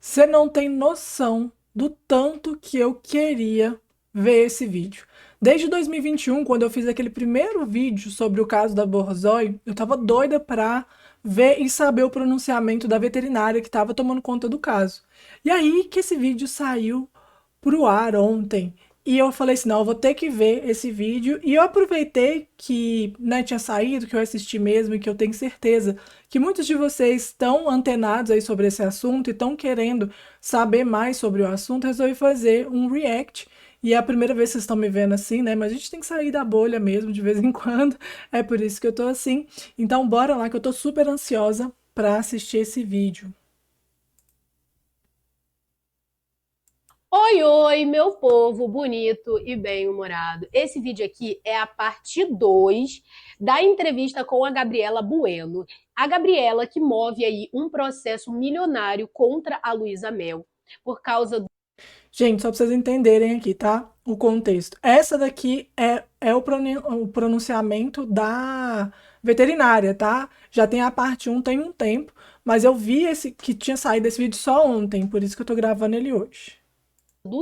Você não tem noção do tanto que eu queria ver esse vídeo. Desde 2021, quando eu fiz aquele primeiro vídeo sobre o caso da Borzoi, eu tava doida pra ver e saber o pronunciamento da veterinária que tava tomando conta do caso. E aí que esse vídeo saiu pro ar ontem. E eu falei assim, não, eu vou ter que ver esse vídeo. E eu aproveitei que, né, tinha saído, que eu assisti mesmo e que eu tenho certeza que muitos de vocês estão antenados aí sobre esse assunto e estão querendo saber mais sobre o assunto. Resolvi fazer um react. E é a primeira vez que vocês estão me vendo assim, né? Mas a gente tem que sair da bolha mesmo de vez em quando. É por isso que eu tô assim. Então, bora lá, que eu tô super ansiosa para assistir esse vídeo. Oi, oi, meu povo bonito e bem-humorado. Esse vídeo aqui é a parte 2 da entrevista com a Gabriela Bueno. A Gabriela que move aí um processo milionário contra a Luísa Mel por causa do Gente, só pra vocês entenderem aqui, tá? O contexto. Essa daqui é o pronunciamento da veterinária, tá? Já tem a parte um tem um tempo, mas eu vi esse que tinha saído esse vídeo só ontem, por isso que eu tô gravando ele hoje.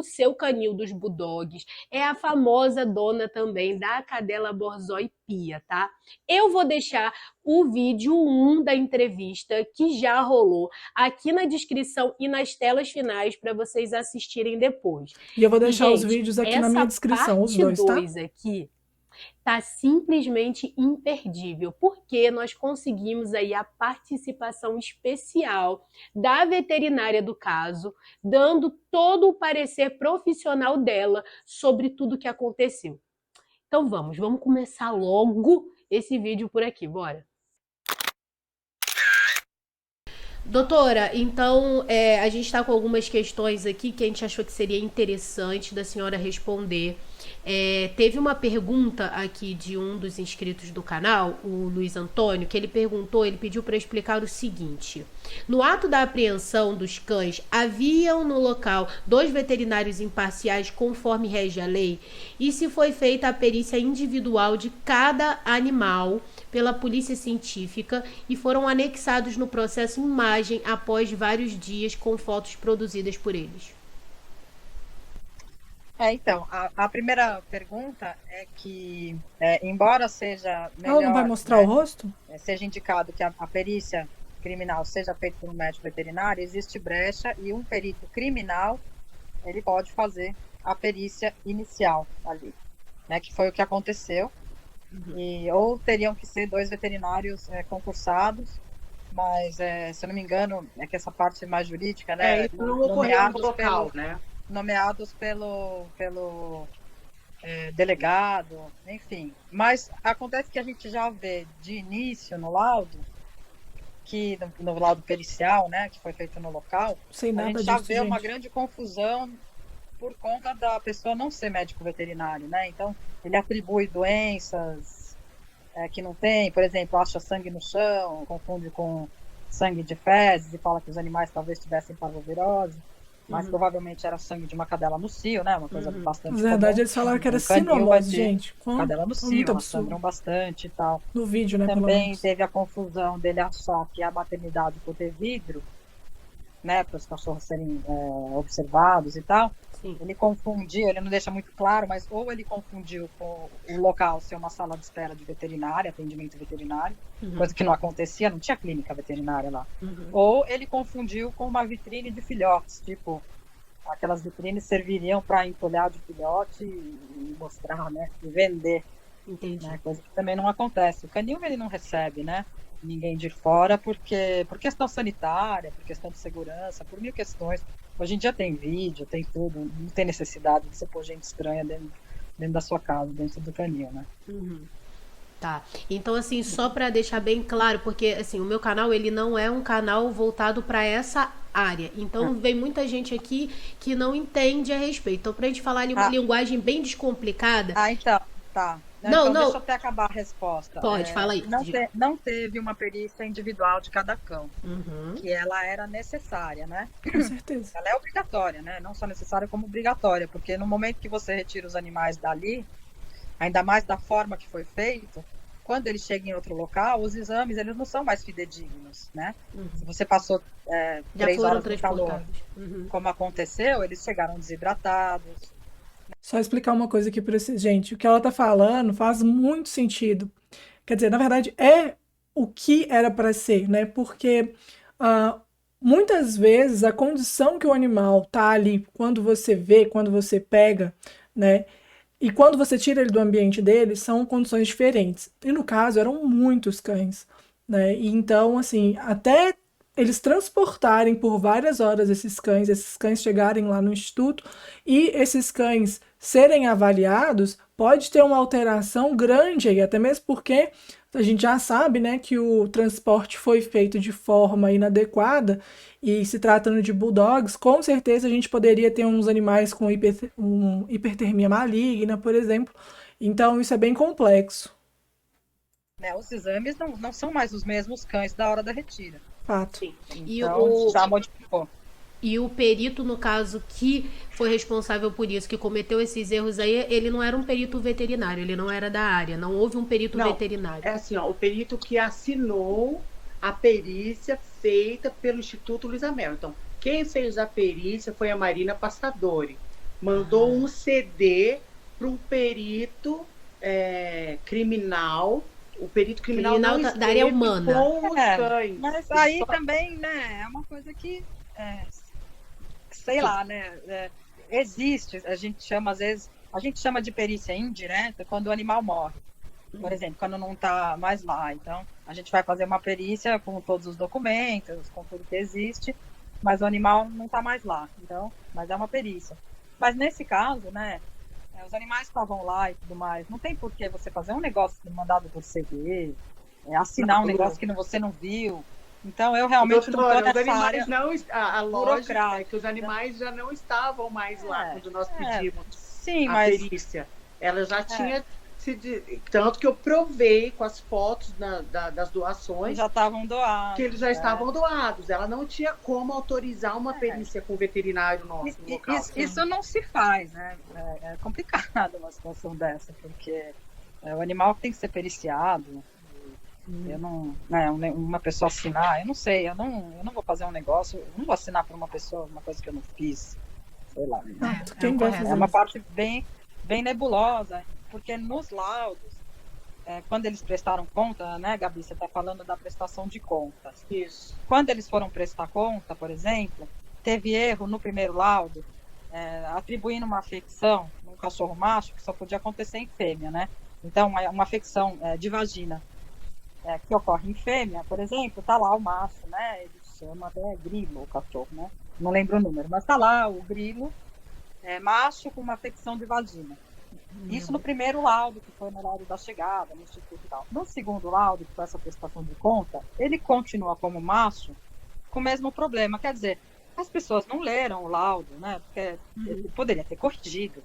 seu canil dos Bulldogs. É a famosa dona também da cadela Borzoi Pia, tá? Eu vou deixar o vídeo um da entrevista que já rolou aqui na descrição e nas telas finais para vocês assistirem depois. E eu vou E, deixar os gente, vídeos aqui na minha essa descrição, os parte dois, tá? 2 aqui tá simplesmente imperdível, porque nós conseguimos aí a participação especial da veterinária do caso, dando todo o parecer profissional dela sobre tudo que aconteceu. Então vamos começar logo esse vídeo por aqui, bora. Doutora, então a gente está com algumas questões aqui que a gente achou que seria interessante da senhora responder. Teve uma pergunta aqui de um dos inscritos do canal, o Luiz Antônio, que ele pediu para explicar o seguinte: no ato da apreensão dos cães, haviam no local 2 veterinários imparciais conforme rege a lei? E se foi feita a perícia individual de cada animal pela polícia científica e foram anexados no processo imagem após vários dias com fotos produzidas por eles? Então, a primeira pergunta é que, embora seja Ela não vai melhor, mostrar o né, rosto? seja indicado que a perícia criminal seja feita por um médico veterinário, existe brecha e um perito criminal, ele pode fazer a perícia inicial ali, né, que foi o que aconteceu, ou teriam que ser 2 veterinários concursados, mas, se eu não me engano, é que essa parte mais jurídica, né, Isso não ocorreu no local, né? nomeados pelo delegado, enfim. Mas acontece que a gente já vê de início no laudo, que no laudo pericial, né, que foi feito no local, Sem a nada gente já disso, vê uma gente. grande confusão por conta da pessoa não ser médico veterinário, né? Então, ele atribui doenças que não tem, por exemplo, acha sangue no chão, confunde com sangue de fezes e fala que os animais talvez tivessem parvovirose, mas provavelmente era sangue de uma cadela no cio, né? Uma coisa Na bastante verdade, comum. eles falaram que era Um canil vai sinomose, ter gente. cadela no cio, Muito elas sangram absurdo. bastante e tal. No vídeo, né, pelo Também menos. teve a confusão dele achar que a maternidade por ter vidro, né, para os cachorros serem observados e tal, Sim. ele confundiu, ele não deixa muito claro, mas ou ele confundiu com o local ser uma sala de espera de veterinária, atendimento veterinário, coisa que não acontecia, não tinha clínica veterinária lá. Ou ele confundiu com uma vitrine de filhotes, tipo, aquelas vitrines serviriam para empolhar de filhote e mostrar, né, e vender. Entendi. Né, coisa que também não acontece. O canil ele não recebe, né, ninguém de fora por questão sanitária, por questão de segurança, por mil questões. Hoje em dia tem vídeo, tem tudo, não tem necessidade de você pôr gente estranha dentro da sua casa, dentro do canil, né? Tá. Então, assim, só para deixar bem claro, porque assim, o meu canal ele não é um canal voltado para essa área. Então, vem muita gente aqui que não entende a respeito. Então, pra gente falar uma linguagem bem descomplicada. Então, tá. Não, então, não. deixa eu até acabar a resposta. Pode, fala aí. Não teve uma perícia individual de cada cão, que ela era necessária, né? Com certeza. Ela é obrigatória, né? Não só necessária, como obrigatória, porque no momento que você retira os animais dali, ainda mais da forma que foi feito, quando eles chegam em outro local, os exames eles não são mais fidedignos, né? Se você passou Já 3 foram horas no calor, transportados. como aconteceu, eles chegaram desidratados. Só explicar uma coisa aqui para esse. Gente, o que ela tá falando faz muito sentido. Quer dizer, na verdade, é o que era para ser, né? Porque ah, muitas vezes a condição que o animal tá ali, quando você vê, quando você pega, né? E quando você tira ele do ambiente dele, são condições diferentes. E no caso, eram muitos cães, né? E então, assim, até eles transportarem por várias horas esses cães chegarem lá no instituto e esses cães serem avaliados, pode ter uma alteração grande aí, até mesmo porque a gente já sabe, né, que o transporte foi feito de forma inadequada e se tratando de bulldogs, com certeza a gente poderia ter uns animais com hipertermia maligna, por exemplo. Então isso é bem complexo. Né? Os exames não são mais os mesmos cães da hora da retira. Fato. Sim. Então, já modificou. E o perito, no caso, que foi responsável por isso, que cometeu esses erros aí, ele não era um perito veterinário, ele não era da área, não houve um perito veterinário. É assim, ó, o perito que assinou a perícia feita pelo Instituto Luiz Amel. Então, quem fez a perícia foi a Marina Passadori. Mandou um CD para um perito criminal. O perito criminal não da área humana. Com os cães. Mas aí também, né, é uma coisa que, sei lá, né, existe, a gente chama às vezes, a gente chama de perícia indireta quando o animal morre. Por exemplo, quando não está mais lá. Então, a gente vai fazer uma perícia com todos os documentos, com tudo que existe, mas o animal não está mais lá. Então, mas é uma perícia. Mas nesse caso, né, os animais estavam lá e tudo mais. Não tem por que você fazer um negócio mandado por CD, assinar um negócio que você não viu. Então, eu realmente não estou nessa área. A lógica é que os animais já não estavam mais lá quando nós pedimos perícia. Ela já tinha tanto que eu provei com as fotos das doações. Já estavam doados. Que eles já estavam doados. Ela não tinha como autorizar uma perícia com o veterinário nosso no local. Isso não se faz, né? É complicado uma situação dessa, porque o animal tem que ser periciado. Eu não, né, uma pessoa assinar, eu não sei, eu não vou fazer um negócio, eu não vou assinar para uma pessoa uma coisa que eu não fiz, sei lá. É uma parte bem nebulosa, porque nos laudos, quando eles prestaram conta, né, Gabi, você está falando da prestação de contas. Isso. Quando eles foram prestar conta, por exemplo, teve erro no primeiro laudo, atribuindo uma afecção num cachorro macho que só podia acontecer em fêmea, né? Então, uma afecção de vagina. Que ocorre em fêmea, por exemplo, tá lá o macho, né? Ele chama até grilo o cachorro, né? Não lembro o número, mas tá lá o grilo macho com uma afecção de vagina. Isso no primeiro laudo, que foi no laudo da chegada, no instituto e tal. No segundo laudo, que foi essa prestação de conta, ele continua como macho com o mesmo problema. Quer dizer, as pessoas não leram o laudo, né? Porque ele poderia ter corrigido.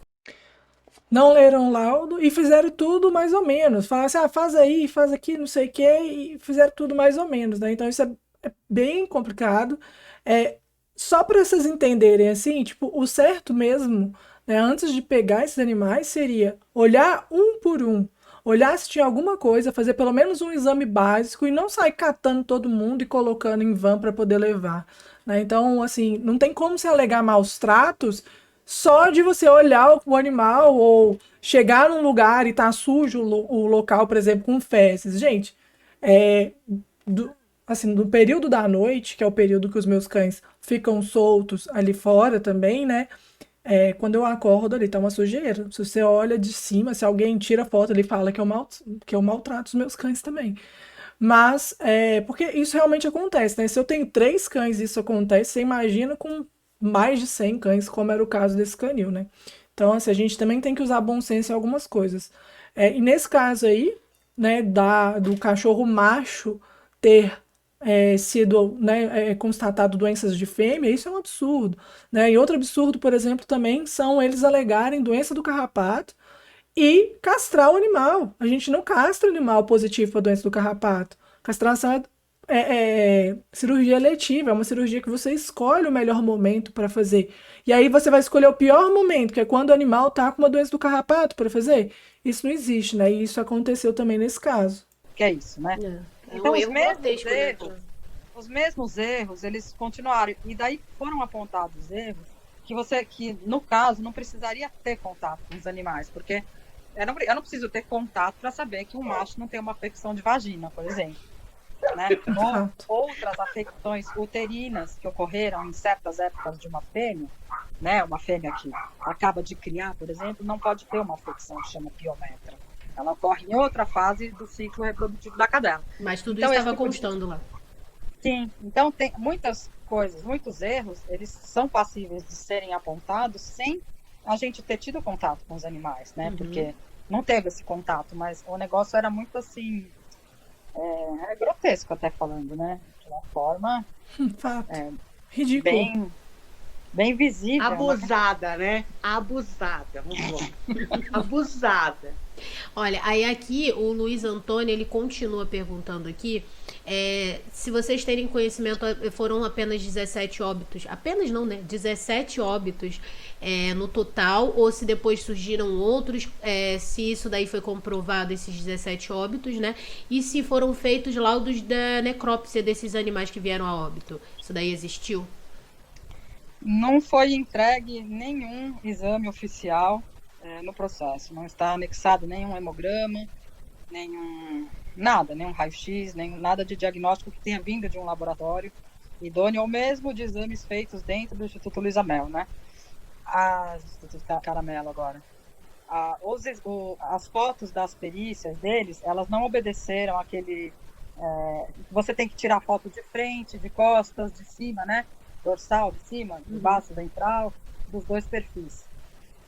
Não leram o laudo e fizeram tudo mais ou menos. Falaram assim, faz aí, faz aqui, não sei o quê, e fizeram tudo mais ou menos, né? Então isso é bem complicado. Só para vocês entenderem, assim, tipo, o certo mesmo, né, antes de pegar esses animais, seria olhar um por um, olhar se tinha alguma coisa, fazer pelo menos um exame básico e não sair catando todo mundo e colocando em van para poder levar, né? Então, assim, não tem como se alegar maus tratos só de você olhar o animal ou chegar num lugar e tá sujo o local, por exemplo, com fezes. Gente, no período da noite, que é o período que os meus cães ficam soltos ali fora também, né? Quando eu acordo ali, tá uma sujeira. Se você olha de cima, se alguém tira foto, ele fala que eu maltrato os meus cães também. Mas, porque isso realmente acontece, né? Se eu tenho 3 cães e isso acontece, você imagina com mais de 100 cães, como era o caso desse canil, né? Então, assim, a gente também tem que usar bom senso em algumas coisas. E nesse caso aí, né, do cachorro macho ter sido, né, constatado doenças de fêmea, isso é um absurdo, né? E outro absurdo, por exemplo, também são eles alegarem doença do carrapato e castrar o animal. A gente não castra o animal positivo para doença do carrapato. Castração cirurgia eletiva, é uma cirurgia que você escolhe o melhor momento para fazer. E aí você vai escolher o pior momento, que é quando o animal está com uma doença do carrapato para fazer. Isso não existe, né? E isso aconteceu também nesse caso. Que é isso, né? Então, os mesmos erros, os mesmos erros, eles continuaram. E daí foram apontados erros que no caso, não precisaria ter contato com os animais, porque eu não preciso ter contato para saber que um macho não tem uma afecção de vagina, por exemplo. Né? Outras afecções uterinas que ocorreram em certas épocas de uma fêmea, né? Uma fêmea que acaba de criar, por exemplo, não pode ter uma afecção que chama piometra. Ela ocorre em outra fase do ciclo reprodutivo da cadela. Mas tudo Então, isso estava constando lá. Sim, então tem muitas coisas, muitos erros, eles são passíveis de serem apontados sem a gente ter tido contato com os animais, né? Porque não teve esse contato, mas o negócio era muito assim, grotesco até falando, né? De uma forma ridículo. Bem visível. Abusada, né? Abusada, vamos lá. Abusada. Olha, aí aqui o Luiz Antônio, ele continua perguntando aqui, se vocês terem conhecimento, foram apenas 17 óbitos, apenas não, né? 17 óbitos no total, ou se depois surgiram outros, se isso daí foi comprovado, esses 17 óbitos, né? E se foram feitos laudos da necrópsia desses animais que vieram a óbito. Isso daí existiu? Não foi entregue nenhum exame oficial no processo. Não está anexado nenhum hemograma, nenhum raio-x, nada de diagnóstico que tenha vindo de um laboratório idôneo, ou mesmo de exames feitos dentro do Instituto Luiza Mel, né? Caramelo agora. As fotos das perícias deles, elas não obedeceram aquele... você tem que tirar foto de frente, de costas, de cima, né? Dorsal de cima, de baixo, ventral, dos dois perfis.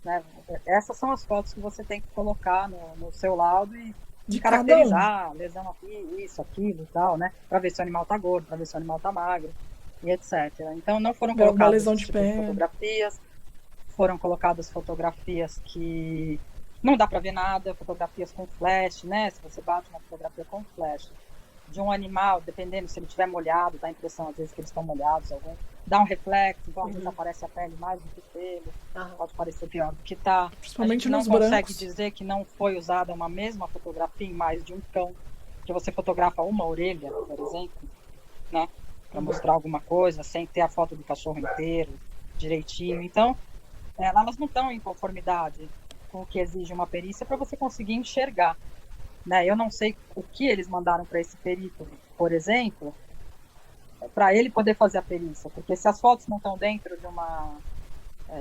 Né? Essas são as fotos que você tem que colocar no seu laudo e de caracterizar, lesão aqui, isso, aquilo e tal, né? Para ver se o animal está gordo, para ver se o animal está magro, e etc. Então não foram colocadas lesão esse tipo de fotografias, foram colocadas fotografias que não dá para ver nada, fotografias com flash, né? Se você bate uma fotografia com flash de um animal, dependendo se ele estiver molhado, dá a impressão às vezes que eles estão molhados, dá um reflexo, então às vezes aparece a pele mais do que o pelo, pode parecer pior do que está. Principalmente não nos consegue brancos. dizer que não foi usada uma mesma fotografia em mais de um cão, que você fotografa uma orelha, por exemplo, né, para mostrar alguma coisa, sem ter a foto do cachorro inteiro, direitinho. Então, elas não estão em conformidade com o que exige uma perícia para você conseguir enxergar. Né? Eu não sei o que eles mandaram para esse perito, por exemplo, para ele poder fazer a perícia, porque se as fotos não estão dentro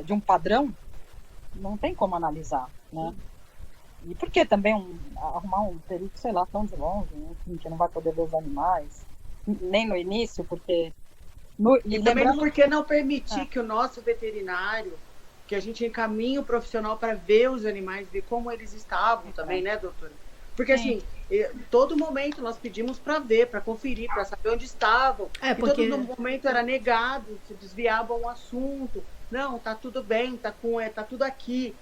de um padrão, não tem como analisar, né? E por que também arrumar um perito, sei lá, tão de longe, enfim, que não vai poder ver os animais, nem no início, porque... E também porque não permitir que o nosso veterinário, que a gente encaminhe o profissional para ver os animais, ver como eles estavam também, né, doutora? Porque assim, todo momento nós pedimos para ver, para conferir, para saber onde estavam. E todo momento era negado, se desviava o assunto. Não, tá tudo bem, tá tudo aqui.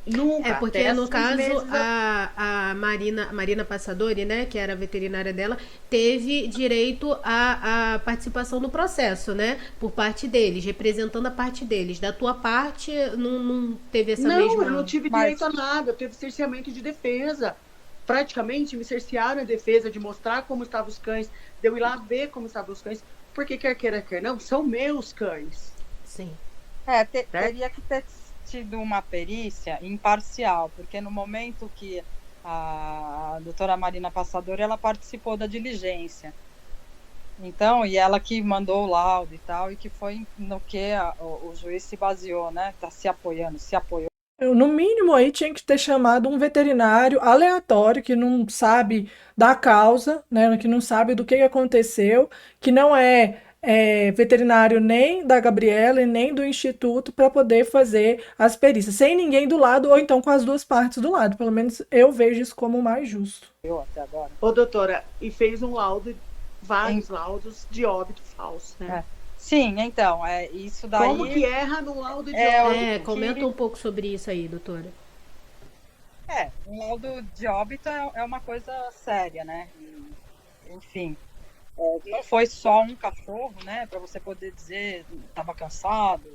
Nunca. Porque no caso a Marina Passadori, né, que era a veterinária dela, teve direito à participação no processo, né, por parte deles, representando a parte deles. Da tua parte não teve essa mesma... Não, eu não tive direito a nada, eu teve cerceamento de defesa. Praticamente me cercearam a defesa de mostrar como estavam os cães, de eu ir lá ver como estavam os cães, porque quer queira, quer não, são meus cães. Sim. Teria que ter tido uma perícia imparcial, porque no momento que a doutora Marina Passadori, ela participou da diligência. Então, e ela que mandou o laudo e tal, e que foi no que o juiz se baseou, né? Tá se apoiou. No mínimo aí tinha que ter chamado um veterinário aleatório que não sabe da causa, né, que não sabe do que aconteceu, que não é veterinário nem da Gabriela e nem do Instituto para poder fazer as perícias, sem ninguém do lado ou então com as duas partes do lado. Pelo menos eu vejo isso como o mais justo. Eu até agora. Ô, doutora, e fez um laudo, vários laudos de óbito falso, né? Sim, então, isso daí... Como que erra no laudo de óbito? Comenta um pouco sobre isso aí, doutora. Um laudo de óbito é uma coisa séria, né? Enfim, não foi só um cachorro, né? Para você poder dizer estava cansado,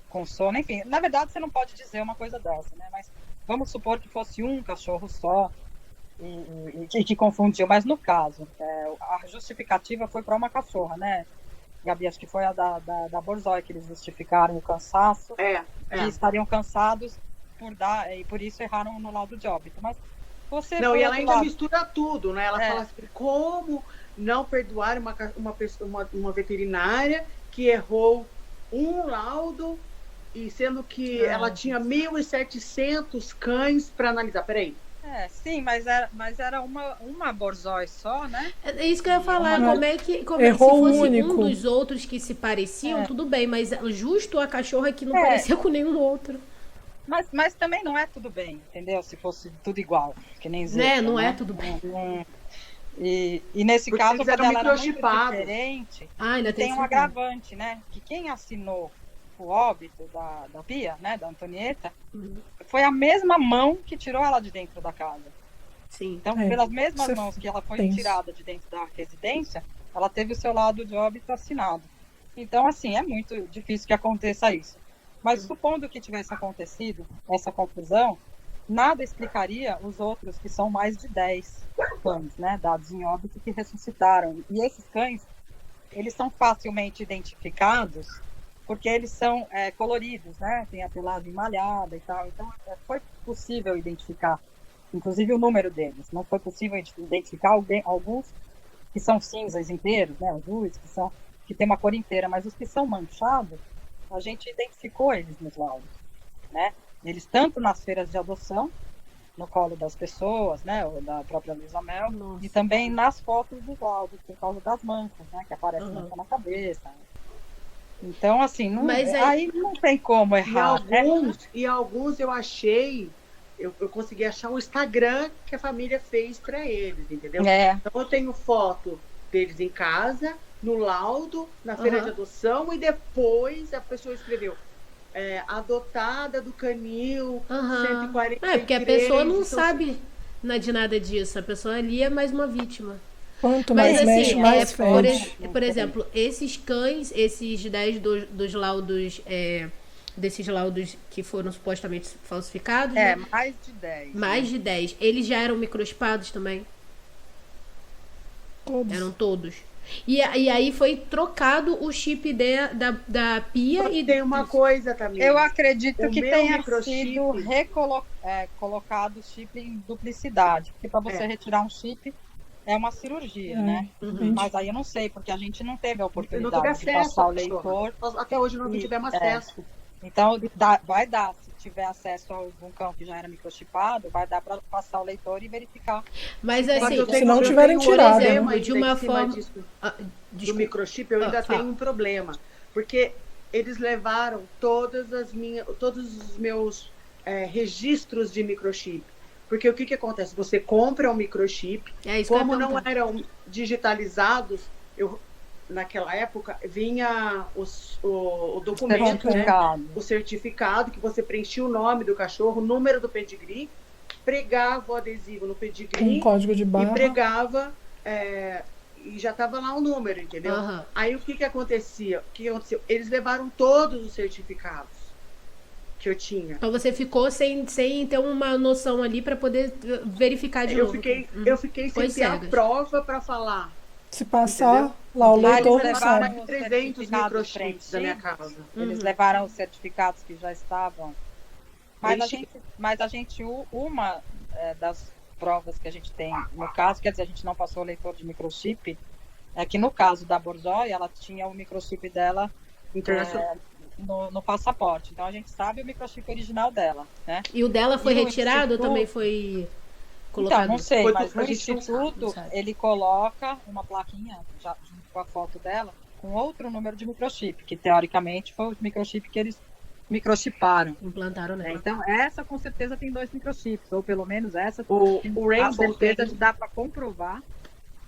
com sono, enfim. Na verdade, você não pode dizer uma coisa dessa, né? Mas vamos supor que fosse um cachorro só, e que confundiu. Mas no caso, a justificativa foi para uma cachorra, né, Gabi? Acho que foi a da Borzoi que eles justificaram o cansaço, que estariam cansados e por isso erraram no laudo de óbito. Mas você... Não, por e ela outro ainda lado, mistura tudo, né? Ela fala assim, como não perdoar uma veterinária que errou um laudo, e sendo que ela tinha 1.700 cães para analisar. Peraí. sim, mas era uma Borzoi só, né? É isso que eu ia falar. Uma- Como é que se Errou fosse único. um dos outros que se pareciam, tudo bem, mas justo a cachorra que não parecia com nenhum outro. Mas também não é tudo bem, entendeu? Se fosse tudo igual, que nem Zeta, Né? Não né? é tudo bem. E nesse Porque caso, eles como eram ela era muito microchipados. diferente, Ainda tem um esse detalhe. agravante, né? Que quem assinou o óbito da Pia, né, da Antonieta, foi a mesma mão que tirou ela de dentro da casa. Sim. Então, É, pelas mesmas isso é mãos que ela foi tenso. tirada de dentro da residência, ela teve o seu laudo de óbito assinado. Então, assim, é muito difícil que aconteça isso. Mas supondo que tivesse acontecido essa confusão, nada explicaria os outros, que são mais de 10 cães, né, dados em óbito, que ressuscitaram. E esses cães, eles são facilmente identificados porque eles são coloridos, né, tem a pelagem malhada e tal. Então, foi possível identificar, inclusive, o número deles. Não foi possível identificar alguns que são cinzas inteiros, né, azuis, que tem uma cor inteira, mas os que são manchados, a gente identificou eles nos laudos, né? Eles tanto nas feiras de adoção, no colo das pessoas, né, ou da própria Luísa Mel, e também nas fotos dos laudos, por causa das manchas, né, que aparece mancha na cabeça. Então, assim, aí não tem como errar. E alguns eu achei, eu consegui achar o Instagram que a família fez para eles, entendeu? Então eu tenho foto deles em casa, no laudo, na feira de adoção, e depois a pessoa escreveu adotada do canil 143. Porque a pessoa não sabe de nada disso. A pessoa ali é mais uma vítima. Quanto mais mexe, mais fede. Por exemplo, esses cães, esses 10 dos laudos, desses laudos que foram supostamente falsificados, né? Mais de 10. Mais de 10. Eles já eram microchipados também? Todos. Eram todos. E aí foi trocado o chip da Pia. E tem uma coisa também. Eu acredito que tenha sido colocado o chip em duplicidade. Porque para você retirar um chip é uma cirurgia, né? Mas aí eu não sei, porque a gente não teve a oportunidade de passar o leitor. Até hoje não tivemos acesso. Então, vai dar, se tiver acesso a algum cão que já era microchipado, vai dar para passar o leitor e verificar. Mas assim, se não tiverem tirado, exemplo, de uma forma do microchip, eu ainda tenho um problema, porque eles levaram todos os meus registros de microchip. Porque o que acontece? Você compra um microchip, como não eram digitalizados, naquela época vinha o documento, né? O certificado, que você preenchia o nome do cachorro, o número do pedigree, pregava o adesivo no pedigree, um código de barra, e pregava e já estava lá o número, entendeu? Aí o que aconteceu? Eles levaram todos os certificados que eu tinha. Então você ficou sem ter uma noção ali para poder verificar de novo. Eu fiquei sem ter a prova para falar. Se passar, lá o leitor não sabe. Mais de 300 microchips da minha casa. Eles levaram os certificados que já estavam. Mas a gente uma das provas que a gente tem no caso, quer dizer, a gente não passou o leitor de microchip, é que no caso da Borzoi, ela tinha o microchip dela no passaporte. Então a gente sabe o microchip original dela, né? E o dela foi retirado ou também foi colocado? Então, não sei, mas no instituto ele coloca uma plaquinha já junto com a foto dela com outro número de microchip, que teoricamente foi o microchip que eles microchiparam. Implantaram, né? Então, essa com certeza tem 2 microchips, ou pelo menos essa o Rainbow certeza dá para comprovar,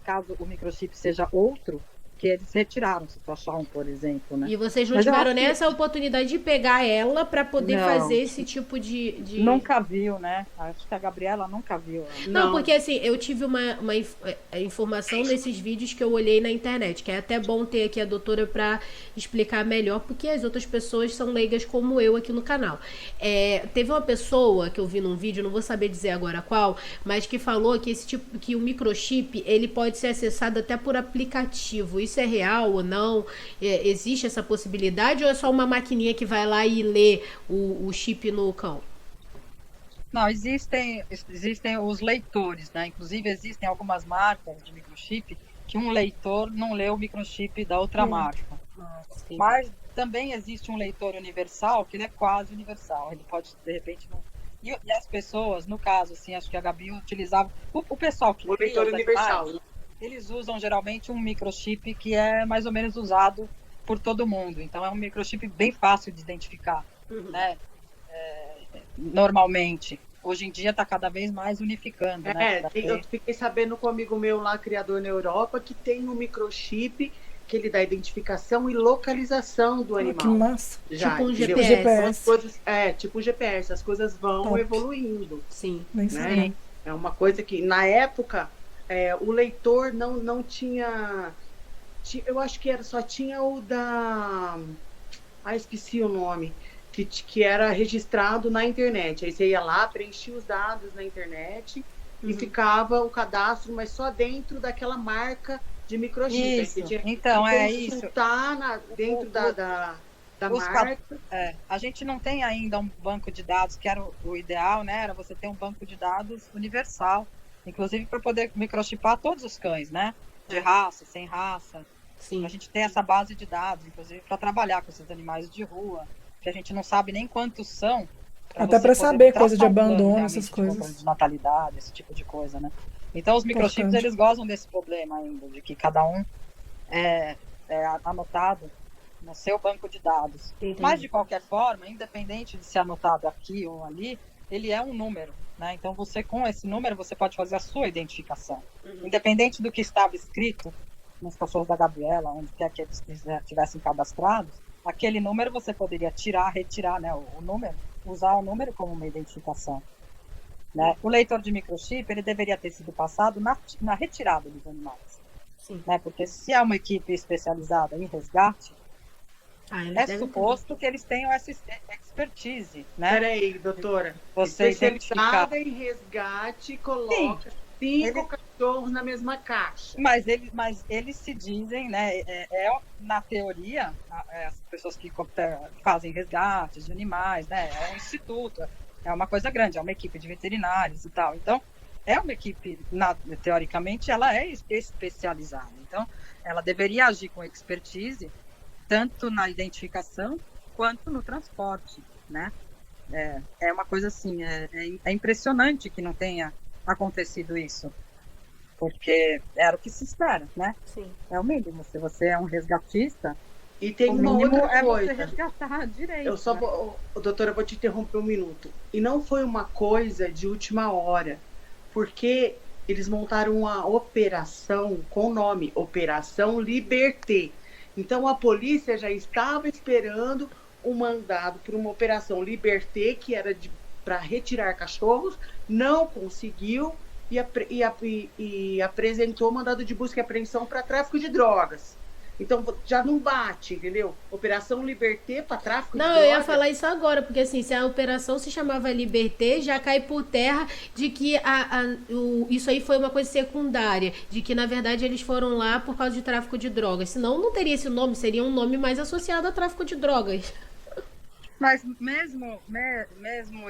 caso o microchip seja outro, que eles retiraram situação, por exemplo, né? E vocês não Mas eu tiveram acho nem que essa oportunidade de pegar ela para poder não, fazer esse tipo de... nunca viu, né? Acho que a Gabriela nunca viu ela. Não, porque assim, eu tive uma informação nesses vídeos que eu olhei na internet, que é até bom ter aqui a doutora para explicar melhor, porque as outras pessoas são leigas como eu aqui no canal. Teve uma pessoa que eu vi num vídeo, não vou saber dizer agora qual, mas que falou que esse tipo, que o microchip ele pode ser acessado até por aplicativo. Isso é real ou não? Existe essa possibilidade ou é só uma maquininha que vai lá e lê o chip no cão? Não, existem os leitores, né? Inclusive existem algumas marcas de microchip que um leitor não lê o microchip da outra marca. Mas também existe um leitor universal que ele é quase universal. Ele pode, de repente, não... E as pessoas, no caso, assim, acho que a Gabi utilizava... O pessoal que O cria leitor os universal. animais, eles usam geralmente um microchip que é mais ou menos usado por todo mundo. Então é um microchip bem fácil de identificar, né? Normalmente. Hoje em dia está cada vez mais unificando, né? Eu fiquei sabendo com um amigo meu lá, criador na Europa, que tem um microchip que ele dá identificação e localização do animal. Que massa. Já, tipo um entendeu? GPS. Coisas, tipo GPS, as coisas vão Top. evoluindo. Sim. Nem Né? sei. É uma coisa que, na época, o leitor não tinha... Eu acho que só tinha o da... esqueci o nome. Que era registrado na internet. Aí você ia lá, preenchia os dados na internet e ficava o cadastro, mas só dentro daquela marca de microchip. Isso. Aí você tinha Então, que isso. consultar dentro da marca. A gente não tem ainda um banco de dados, que era o ideal, né? Era você ter um banco de dados universal, inclusive para poder microchipar todos os cães, né? De raça, sem raça. Sim. A gente tem essa base de dados, inclusive, para trabalhar com esses animais de rua, que a gente não sabe nem quantos são. Até para saber coisa de abandono, essas coisas. De natalidade, esse tipo de coisa, né? Então, os microchips, Importante. eles gozam desse problema ainda, de que cada um é anotado no seu banco de dados. Entendi. Mas, de qualquer forma, independente de ser anotado aqui ou ali, ele é um número, né? Então, você, com esse número, você pode fazer a sua identificação. Independente do que estava escrito nos cachorros da Gabriela, onde quer que eles tivessem cadastrados, aquele número você poderia retirar, né, o número, usar o número como uma identificação. Né? O leitor de microchip, ele deveria ter sido passado na retirada dos animais. Sim. Né? Porque se é uma equipe especializada em resgate, Eles suposto que eles tenham essa expertise. Né? Peraí, doutora. Você Especializada em resgate, coloca 5 cachorros na mesma caixa. Mas eles se dizem, né? Na teoria, as pessoas que fazem resgates de animais, né? É um instituto, é uma coisa grande, é uma equipe de veterinários e tal. Então, é uma equipe, teoricamente, ela é especializada. Então, ela deveria agir com expertise, tanto na identificação quanto no transporte, né? É uma coisa assim, é impressionante que não tenha acontecido isso, porque era o que se espera, né? Sim. É o mínimo. Se você é um resgatista, E tem o uma mínimo outra é coisa. você resgatar direito. Eu só né? doutora, eu vou te interromper um minuto. E não foi uma coisa de última hora, porque eles montaram uma operação com o nome Operação Liberté. Então a polícia já estava esperando o mandado por uma Operação Liberté, que era para retirar cachorros, não conseguiu e apresentou mandado de busca e apreensão para tráfico de drogas. Então já não bate, entendeu? Operação Liberté para tráfico de drogas. Não, eu ia falar isso agora, porque assim, se a operação se chamava Liberté, já cai por terra de que isso aí foi uma coisa secundária, de que na verdade eles foram lá por causa de tráfico de drogas. Senão não teria esse nome, seria um nome mais associado a tráfico de drogas. Mas mesmo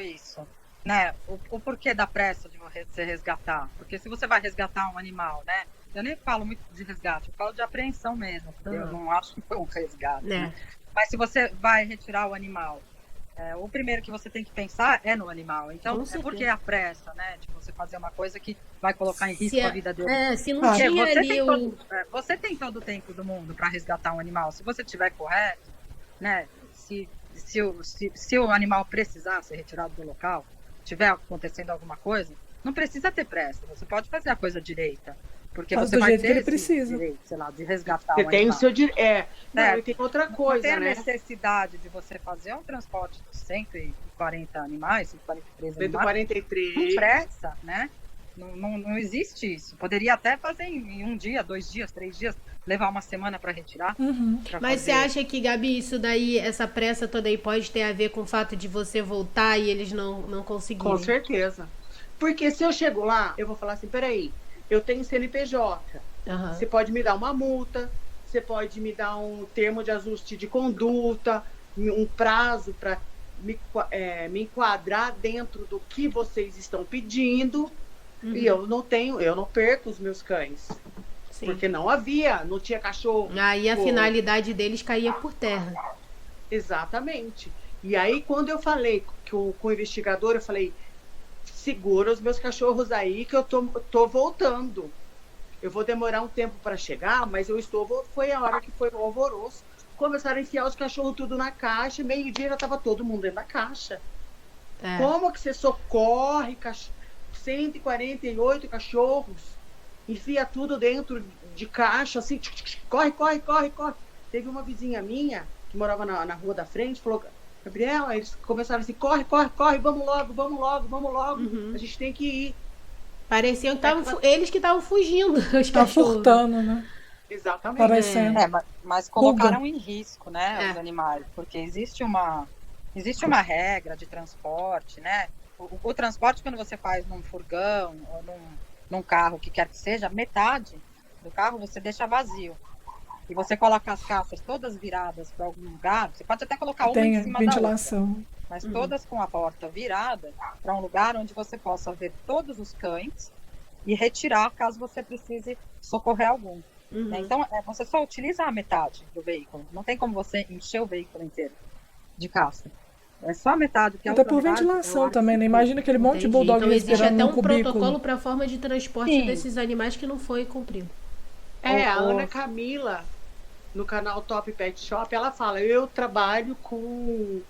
isso, né? O porquê da pressa de você resgatar? Porque se você vai resgatar um animal, né? Eu nem falo muito de resgate, eu falo de apreensão mesmo, porque eu não acho que foi um resgate. Né? Mas se você vai retirar o animal, o primeiro que você tem que pensar é no animal. Então, porque a pressa, né? De você fazer uma coisa que vai colocar em risco a vida dele. Se não tinha ali você tem todo o tempo do mundo para resgatar um animal. Se você estiver correto, né? Se o animal precisar ser retirado do local, tiver acontecendo alguma coisa, não precisa ter pressa. Você pode fazer a coisa direita. Porque Faz você do vai jeito que ter ele esse precisa. direito, sei lá, de resgatar Você o tem o animal. seu direito. Não, É, e tem outra não tem coisa, a né? necessidade de você fazer um transporte dos 140 animais, 143 animais, com 143. pressa, né? Não existe isso. Poderia até fazer em um dia, 2 dias, 3 dias, levar uma semana para retirar. Uhum. pra Mas você fazer. acha que, Gabi, isso daí, essa pressa toda aí pode ter a ver com o fato de você voltar e eles não conseguirem? Com certeza. Porque se eu chego lá, eu vou falar assim, peraí, eu tenho CNPJ. Aham. Você pode me dar uma multa, você pode me dar um termo de ajuste de conduta, um prazo para me enquadrar dentro do que vocês estão pedindo. E eu não perco os meus cães. Sim. Porque não tinha cachorro. Aí a Pô, finalidade deles caía por terra. Exatamente. E aí, quando eu falei com o investigador, eu falei, segura os meus cachorros aí que eu tô voltando. Eu vou demorar um tempo para chegar, mas foi a hora que foi o alvoroço. Começaram a enfiar os cachorros tudo na caixa, meio-dia já estava todo mundo dentro da caixa. É. Como que você socorre 148 cachorros, enfia tudo dentro de caixa, assim, corre. Teve uma vizinha minha, que morava na rua da frente, falou, Gabriela, eles começaram assim, corre, vamos logo, a gente tem que ir. Pareciam que eles que estavam fugindo, os Tá cachorros. furtando, né? Exatamente. Parecendo. Mas colocaram em risco, né, os animais, porque existe uma regra de transporte, né? O transporte, quando você faz num furgão ou num carro, o que quer que seja, metade do carro você deixa vazio. E você coloca as caixas todas viradas para algum lugar, você pode até colocar uma Tem em cima da outra, ventilação. mas todas com a porta virada para um lugar onde você possa ver todos os cães e retirar caso você precise socorrer algum. Né? Então, você só utiliza a metade do veículo. Não tem como você encher o veículo inteiro de caça. É só a metade. Que Até por ventilação também, né? Imagina aquele monte de bulldog então existe respirando até num um cubículo. protocolo para a forma de transporte desses animais que não foi cumprido. A Ana Camila, no canal Top Pet Shop, ela fala, eu trabalho com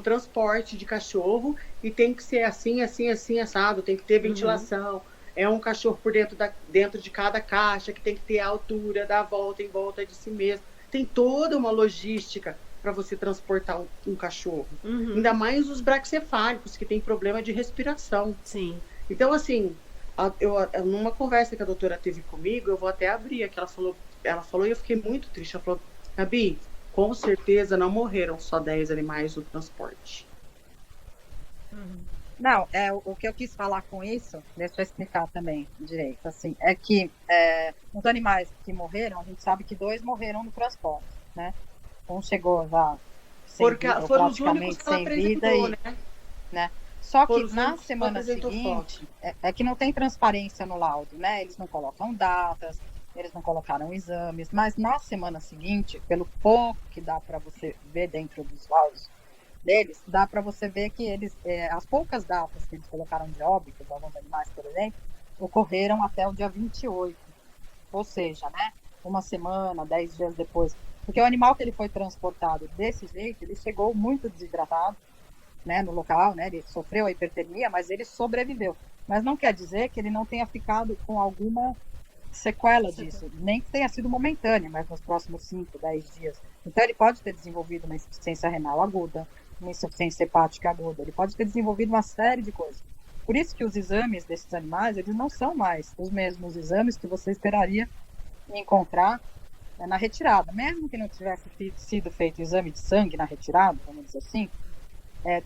transporte de cachorro e tem que ser assim, assado, tem que ter ventilação. É um cachorro por dentro de cada caixa, que tem que ter a altura da volta em volta de si mesmo. Tem toda uma logística para você transportar um cachorro. Ainda mais os braquicefálicos, que tem problema de respiração. Sim. Então, assim, numa conversa que a doutora teve comigo, eu vou até abrir aqui, ela falou e eu fiquei muito triste. Ela falou, Gabi, com certeza não morreram só 10 animais no transporte. Não, o que eu quis falar com isso, deixa eu explicar também direito, assim, é que os animais que morreram, a gente sabe que 2 morreram no transporte, né? Um chegou já sem vida, foram os únicos praticamente que ela sem vida, apresentou, né? Só que Foram os na únicos que semana apresentou seguinte, é que não tem transparência no laudo, né? Eles não colocam datas, eles não colocaram exames, mas na semana seguinte, pelo pouco que dá para você ver dentro dos laudos deles, dá para você ver que eles, as poucas datas que eles colocaram de óbito de alguns animais, por exemplo, ocorreram até o dia 28, ou seja, né, uma semana, 10 dias depois, porque o animal que ele foi transportado desse jeito, ele chegou muito desidratado, né, no local, né, ele sofreu a hipertermia, mas ele sobreviveu, mas não quer dizer que ele não tenha ficado com alguma sequela disso, nem que tenha sido momentânea, mas nos próximos 5, 10 dias. Então ele pode ter desenvolvido uma insuficiência renal aguda, uma insuficiência hepática aguda, ele pode ter desenvolvido uma série de coisas. Por isso que os exames desses animais, eles não são mais os mesmos exames que você esperaria encontrar na retirada. Mesmo que não tivesse sido feito exame de sangue na retirada, vamos dizer assim,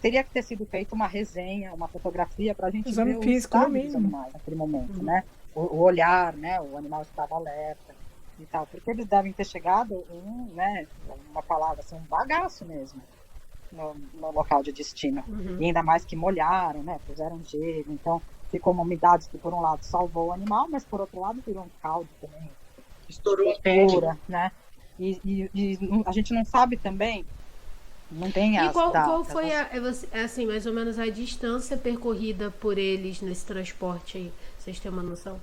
teria que ter sido feita uma resenha, uma fotografia para a gente exame ver o físico estado mesmo dos animais naquele momento, né? O olhar, né? O animal estava alerta e tal, porque eles devem ter chegado né, uma palavra assim, um bagaço mesmo no local de destino. E ainda mais que molharam, né? Puseram gelo, então ficou uma umidade que por um lado salvou o animal, mas por outro lado virou um caldo também. Estourou a pele, né? E a gente não sabe também, não tem as qual datas, foi assim, mais ou menos a distância percorrida por eles nesse transporte aí? Vocês têm uma noção?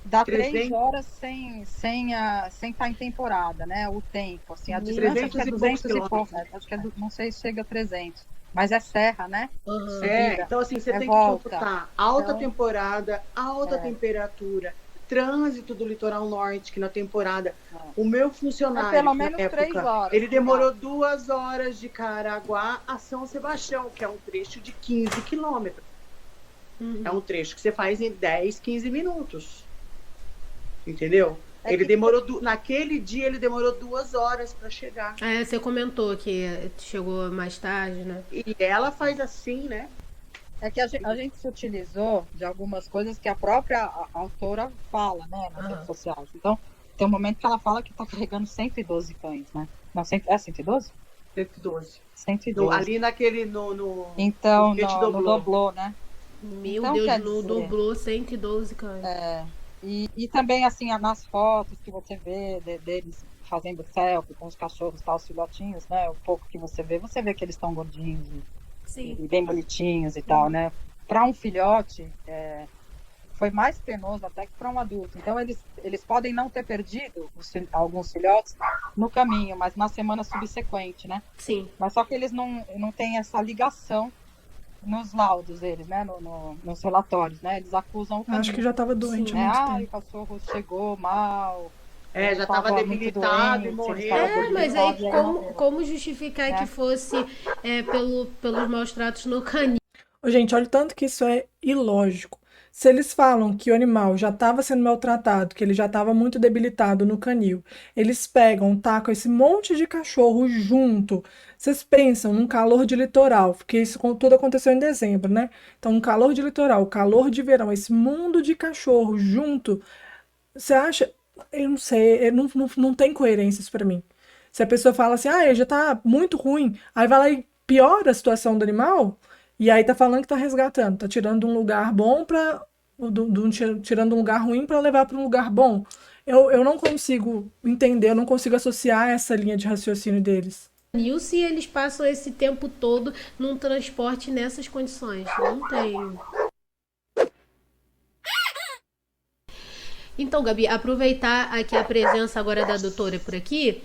Dá 3 horas sem estar em temporada, né? O tempo, assim, a distância acho que é 200 e pouco, né? Acho que não sei se chega a 300, mas é serra, né? Então assim, você tem que computar alta temporada, alta temperatura, trânsito do litoral norte, que na temporada, o meu funcionário, pelo na menos época, 3 horas. ele demorou 2 horas de Caraguá a São Sebastião, que é um trecho de 15 quilômetros. É um trecho que você faz em 10, 15 minutos. Entendeu? Ele demorou, naquele dia, ele demorou 2 horas para chegar. Você comentou que chegou mais tarde, né? E ela faz assim, né? É que a gente se utilizou de algumas coisas que a própria autora fala, né, nas redes sociais. Então, tem um momento que ela fala que está carregando 112 cães, né? Não, é 112? 112. 112. Ali naquele, então, no no doblô, né? Meu Então, Deus, quer no dizer, dublô 112 cães. E também, assim, nas fotos que você vê deles fazendo selfie com os cachorros, tá, os filhotinhos, né? O pouco que você vê que eles estão gordinhos Sim. e bem bonitinhos e tal, né? Para um filhote, foi mais penoso até que para um adulto. Então, eles podem não ter perdido alguns filhotes no caminho, mas na semana subsequente, né? Sim. Mas só que eles não têm essa ligação nos laudos deles, né? Nos relatórios, né? Eles acusam o canil. Acho que já estava doente há muito o tempo. cachorro chegou mal. Já estava debilitado e morreu. Mas aí como justificar que fosse pelos maus tratos no canil? Gente, olha o tanto que isso é ilógico. Se eles falam que o animal já estava sendo maltratado, que ele já estava muito debilitado no canil, eles pegam, tacam esse monte de cachorro junto. Vocês pensam num calor de litoral, porque isso tudo aconteceu em dezembro, né? Então, um calor de litoral, calor de verão, esse mundo de cachorro junto, você acha? Eu não sei, não tem coerência isso pra mim. Se a pessoa fala assim, ele já tá muito ruim, aí vai lá e piora a situação do animal, e aí tá falando que tá resgatando, tá tirando um lugar bom tirando um lugar ruim para levar para um lugar bom. Eu não consigo entender, eu não consigo associar essa linha de raciocínio deles. E se eles passam esse tempo todo num transporte nessas condições? Não tem. Então, Gabi, aproveitar aqui a presença agora da doutora por aqui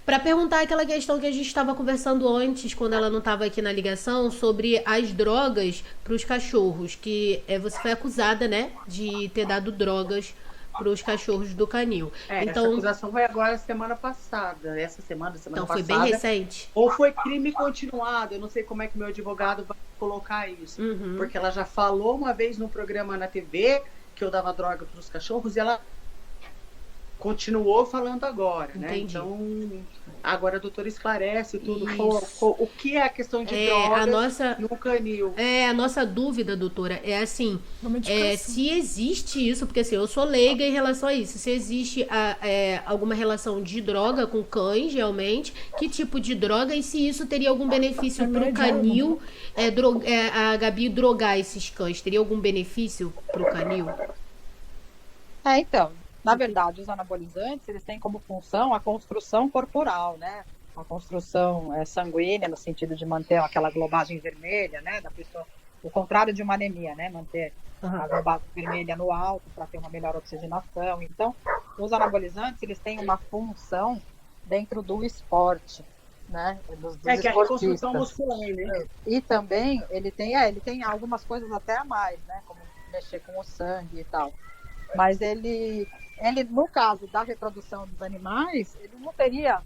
para perguntar aquela questão que a gente estava conversando antes, quando ela não estava aqui na ligação, sobre as drogas para os cachorros, que você foi acusada, né, de ter dado drogas para os cachorros do canil. Então, essa acusação foi agora semana passada. Semana então passada. Foi bem recente. Ou foi crime continuado. Eu não sei como é que meu advogado vai colocar isso. Porque ela já falou uma vez no programa na TV que eu dava droga para os cachorros e ela continuou falando agora, né? Então, agora a doutora esclarece tudo. O que é a questão de drogas no canil? A nossa dúvida, doutora, é assim, se existe isso, porque assim, eu sou leiga em relação a isso, se existe alguma relação de droga com cães, realmente, que tipo de droga e se isso teria algum benefício para o canil, a Gabi drogar esses cães, teria algum benefício para o canil? Então, na verdade, os anabolizantes, eles têm como função a construção corporal, né? A construção sanguínea, no sentido de manter aquela globagem vermelha, né? Da pessoa, o contrário de uma anemia, né? Manter a globagem vermelha no alto para ter uma melhor oxigenação. Então, os anabolizantes, eles têm uma função dentro do esporte, né? Dos que é a reconstrução muscular, né? E também, ele tem algumas coisas até a mais, né? Como mexer com o sangue e tal. Mas ele, no caso da reprodução dos animais, ele não teria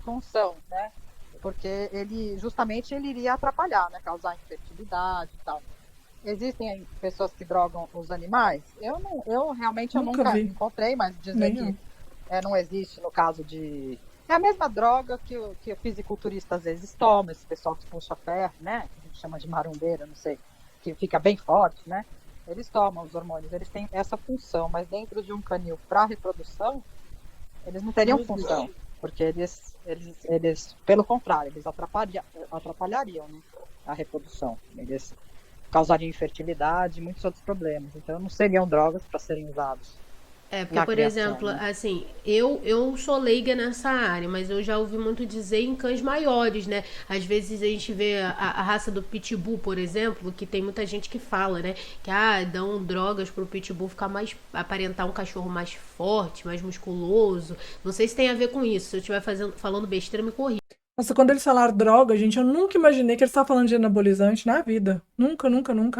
função, né? Porque ele iria atrapalhar, né? Causar infertilidade e tal. Existem pessoas que drogam os animais? Eu realmente nunca encontrei, mas dizem que não existe no caso de... É a mesma droga que o fisiculturista às vezes toma, esse pessoal que puxa ferro, né? Que a gente chama de marombeira, não sei, que fica bem forte, né? Eles tomam os hormônios, eles têm essa função, mas dentro de um canil para reprodução, eles não teriam função, porque eles pelo contrário, eles atrapalhariam, né, a reprodução, eles causariam infertilidade e muitos outros problemas, então não seriam drogas para serem usados. Porque, por exemplo, assim, eu sou leiga nessa área, mas eu já ouvi muito dizer em cães maiores, né? Às vezes a gente vê a raça do Pitbull, por exemplo, que tem muita gente que fala, né? Que dão drogas pro Pitbull aparentar um cachorro mais forte, mais musculoso. Não sei se tem a ver com isso. Se eu estiver falando besteira, me corrija. Nossa, quando eles falaram droga, gente, eu nunca imaginei que eles estavam falando de anabolizante na vida. Nunca.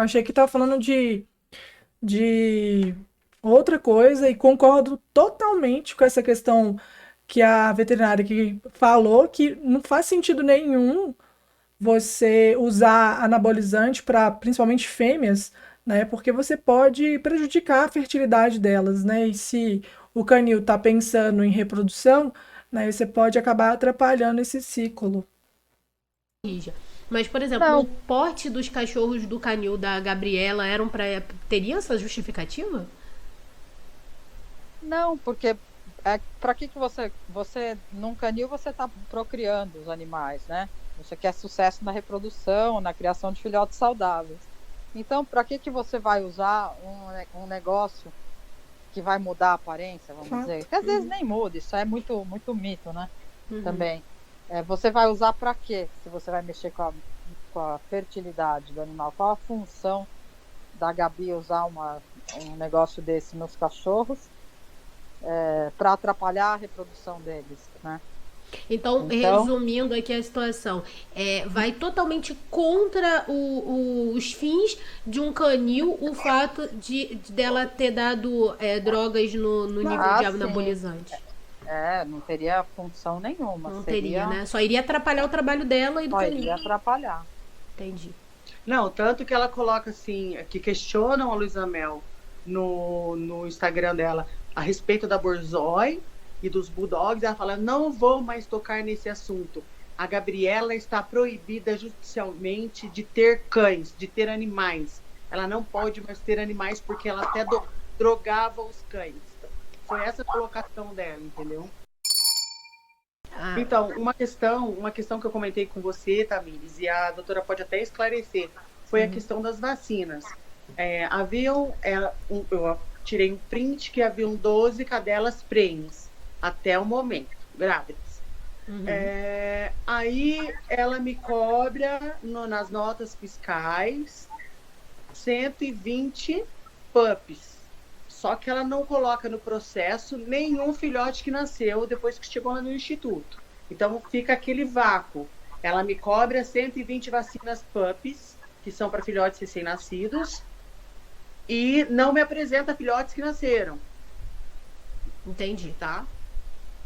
Achei que estavam falando de outra coisa, e concordo totalmente com essa questão que a veterinária que falou, que não faz sentido nenhum você usar anabolizante para principalmente fêmeas, né? Porque você pode prejudicar a fertilidade delas, né? E se o canil está pensando em reprodução, né, você pode acabar atrapalhando esse ciclo. Lígia. Mas, por exemplo, o Não, porte dos cachorros do canil da Gabriela eram para teria essa justificativa? não, porque para que você num canil você está procriando os animais, né? Você quer sucesso na reprodução, na criação de filhotes saudáveis. Então, para que você vai usar um negócio que vai mudar a aparência, vamos dizer? Fato. Que às vezes nem muda, isso é muito mito, né? Uhum. Também. Você vai usar para quê? Se você vai mexer com a fertilidade do animal, qual a função da Gabi usar um negócio desse nos cachorros para atrapalhar a reprodução deles, né? Então, Então, resumindo aqui a situação, vai totalmente contra os fins de um canil o fato dela ter dado drogas no nível de sim, anabolizante. não teria função nenhuma, Não teria, né? Só iria atrapalhar o trabalho dela e do só canil. iria atrapalhar. Entendi. Não, tanto que ela coloca assim, que questionam a Luísa Mel no Instagram dela a respeito da Borzoi e dos Bulldogs. Ela fala: não vou mais tocar nesse assunto. A Gabriela está proibida judicialmente de ter cães, de ter animais. Ela não pode mais ter animais porque ela até drogava os cães. Foi essa a colocação dela, entendeu? Ah, Então, uma questão que eu comentei com você, Tamires, e a doutora pode até esclarecer, foi a questão das vacinas. Eu tirei um print que haviam 12 cadelas prenhes até o momento, grávidas. uhum. Aí ela me cobra nas notas fiscais 120 puppies. Só que ela não coloca no processo nenhum filhote que nasceu depois que chegou lá no instituto. Então fica aquele vácuo. Ela me cobra 120 vacinas puppies, que são para filhotes recém-nascidos, e não me apresenta filhotes que nasceram, Entendi. tá?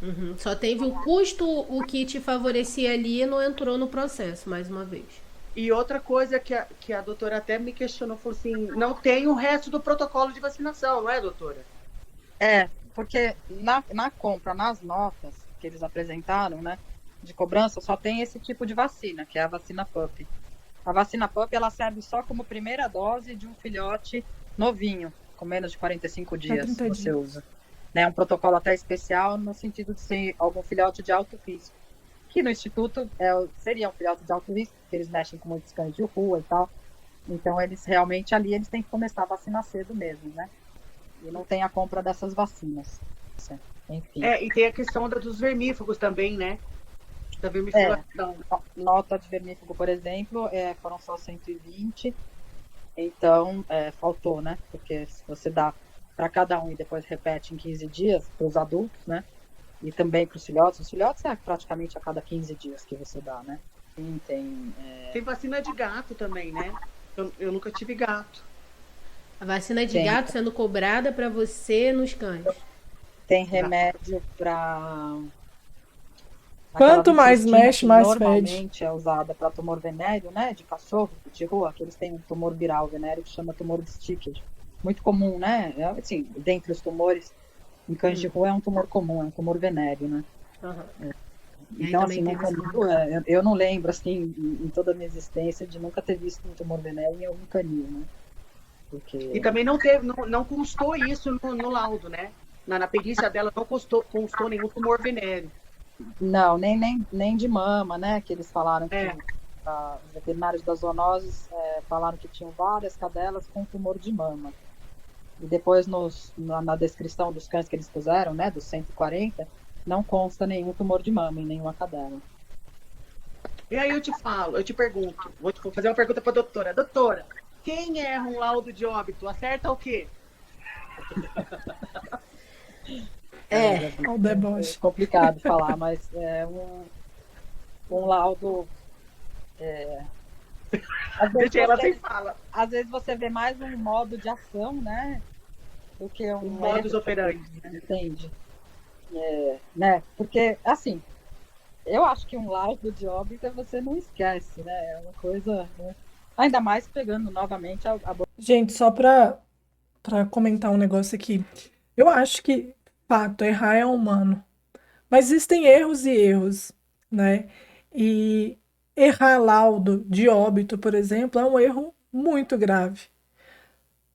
Uhum. Só teve o custo, o que te favorecia ali, não entrou no processo, mais uma vez. E outra coisa que a doutora até me questionou, falou assim, não tem o resto do protocolo de vacinação, não é, doutora? Porque na compra, nas notas que eles apresentaram, né, de cobrança, só tem esse tipo de vacina, que é a vacina PUP. A vacina PUP, ela serve só como primeira dose de um filhote novinho, com menos de 45 dias 30 você dias. usa. É um protocolo até especial no sentido de ser algum filhote de alto risco. Que no instituto seria um filhote de alto risco, porque eles mexem com muitos cães de rua e tal. Então, eles realmente ali eles têm que começar a vacinar cedo mesmo, né? E não tem a compra dessas vacinas. Enfim. E tem a questão dos vermífugos também, né? Da vermificação. Nota de vermífugo, por exemplo, foram só 120. Então, faltou, né? Porque se você dá para cada um e depois repete em 15 dias, para os adultos, né? E também para os filhotes. Os filhotes é praticamente a cada 15 dias que você dá, né? Sim, Tem vacina de gato também, né? Eu nunca tive gato. A vacina de Tem. gato sendo cobrada para você nos cães. tem remédio para... Quanto mais mexe, que mais fede. normalmente é usada para tumor venéreo, né? De cachorro, de rua, que eles têm um tumor viral venéreo que chama tumor de Sticker. Muito comum, né? Assim, dentre os tumores, em cães de rua é um tumor comum, é um tumor venéreo, né? Uhum. Então, assim, eu não lembro, assim, em toda a minha existência, de nunca ter visto um tumor venéreo em algum canil, né? Porque... E também não constou isso no laudo, né? Na perícia dela não constou nenhum tumor venéreo. Não, nem de mama, né? Que eles falaram que os veterinários das zoonoses falaram que tinham várias cadelas com tumor de mama. E depois na descrição dos cães que eles puseram, né? Dos 140, não consta nenhum tumor de mama em nenhuma cadela. E aí eu te pergunto, vou fazer uma pergunta para a doutora. Doutora, quem erra um laudo de óbito, acerta o quê? O deboche. É complicado falar, mas é um laudo... Deixa ela sem fala. Às vezes você vê mais um modo de ação, né? do que O um modus erro, operandi. entende? Né? Porque, assim, eu acho que um laudo de óbito você não esquece, né? É uma coisa, né? Ainda mais pegando novamente a Gente, só pra comentar um negócio aqui. Eu acho que, fato, errar é humano. Mas existem erros e erros, né? E errar laudo de óbito, por exemplo, é um erro muito grave.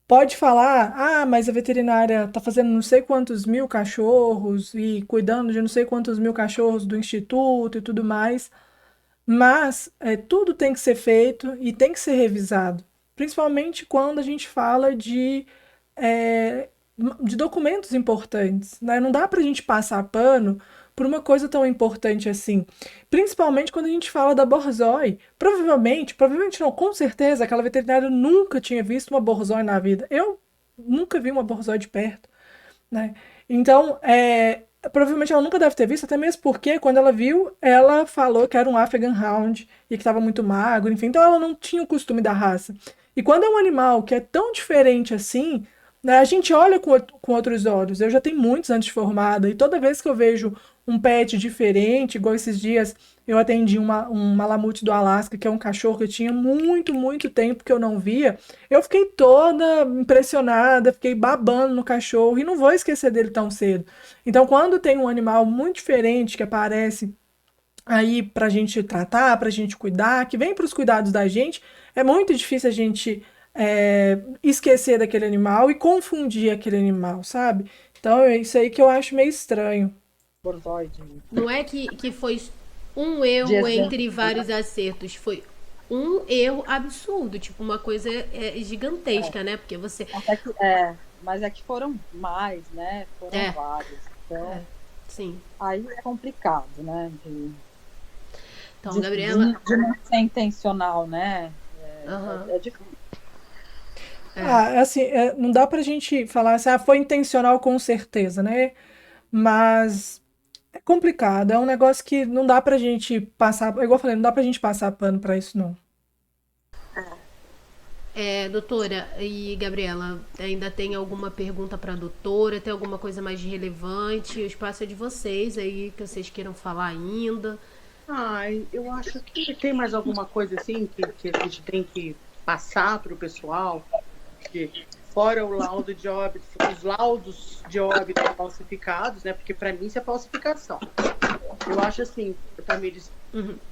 Pode falar, ah, mas a veterinária está fazendo não sei quantos mil cachorros e cuidando de não sei quantos mil cachorros do instituto e tudo mais, mas tudo tem que ser feito e tem que ser revisado, principalmente quando a gente fala é, de documentos importantes, né? Não dá para a gente passar pano por uma coisa tão importante assim, principalmente quando a gente fala da Borzoi. Provavelmente não, com certeza, aquela veterinária nunca tinha visto uma Borzoi na vida. Eu nunca vi uma Borzoi de perto, né? Então, provavelmente ela nunca deve ter visto, até mesmo porque quando ela viu, ela falou que era um Afghan Hound e que estava muito magro, enfim, então ela não tinha o costume da raça. E quando é um animal que é tão diferente assim, né, a gente olha com outros olhos. Eu já tenho muitos anos de formada e toda vez que eu vejo um pet diferente, igual esses dias eu atendi um Malamute do Alasca, que é um cachorro que eu tinha muito, muito tempo que eu não via. Eu fiquei toda impressionada, fiquei babando no cachorro e não vou esquecer dele tão cedo. Então, quando tem um animal muito diferente que aparece aí pra gente tratar, pra gente cuidar, que vem para os cuidados da gente, é muito difícil a gente esquecer daquele animal e confundir aquele animal, sabe? Então, é isso aí que eu acho meio estranho. Borzoi Não é que foi um de erro exemplo, entre vários acertos, foi um erro absurdo, tipo uma coisa gigantesca, né? Porque você. mas é que foram mais, né? Foram É, vários. Então, sim. aí é complicado, né? Então, Gabriela. De não ser intencional, né? Aham. É difícil. Assim, não dá pra gente falar assim, foi intencional com certeza, né? Mas é complicado, é um negócio que não dá pra gente passar, igual eu falei, não dá pra gente passar pano pra isso, não. Doutora e Gabriela, ainda tem alguma pergunta para a doutora? Tem alguma coisa mais relevante? O espaço é de vocês aí, que vocês queiram falar ainda. Ai, eu acho que tem mais alguma coisa assim que a gente tem que passar para o pessoal, que fora o laudo de óbito, os laudos de óbito falsificados, né? Porque para mim isso é falsificação. Eu acho assim, Tamires,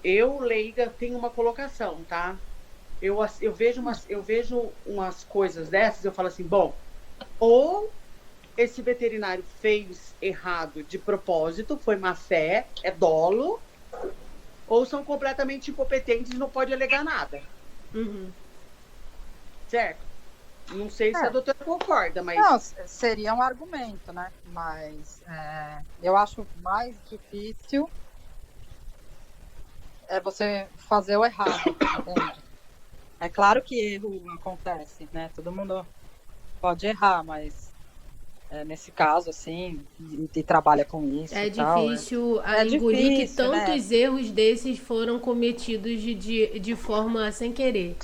eu, leiga, tenho uma colocação, tá? Eu vejo umas coisas dessas, eu falo assim, bom, ou esse veterinário fez errado de propósito, foi má fé, é dolo, ou são completamente incompetentes e não pode alegar nada. Certo? Não sei se a doutora concorda, mas... Não, seria um argumento, né? Mas eu acho mais difícil você fazer o errado, entende? É claro que erro acontece, né? Todo mundo pode errar, mas nesse caso, assim, e trabalha com isso É e tal. difícil É engolir que difícil, né? tantos erros desses foram cometidos de forma sem querer.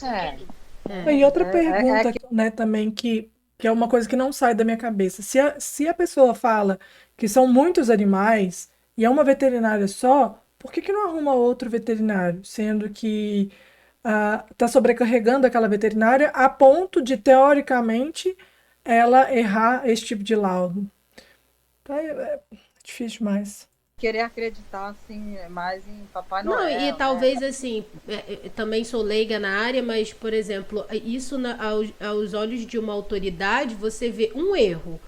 E outra É pergunta, que né, também, que é uma coisa que não sai da minha cabeça. Se a pessoa fala que são muitos animais e é uma veterinária só, por que não arruma outro veterinário? Sendo que está sobrecarregando aquela veterinária a ponto de, teoricamente, ela errar esse tipo de laudo. Então, é difícil demais. querer acreditar, assim, mais em Papai Não, Noel, e né? talvez assim, também sou leiga na área, mas, por exemplo, isso aos olhos de uma autoridade, você vê um erro.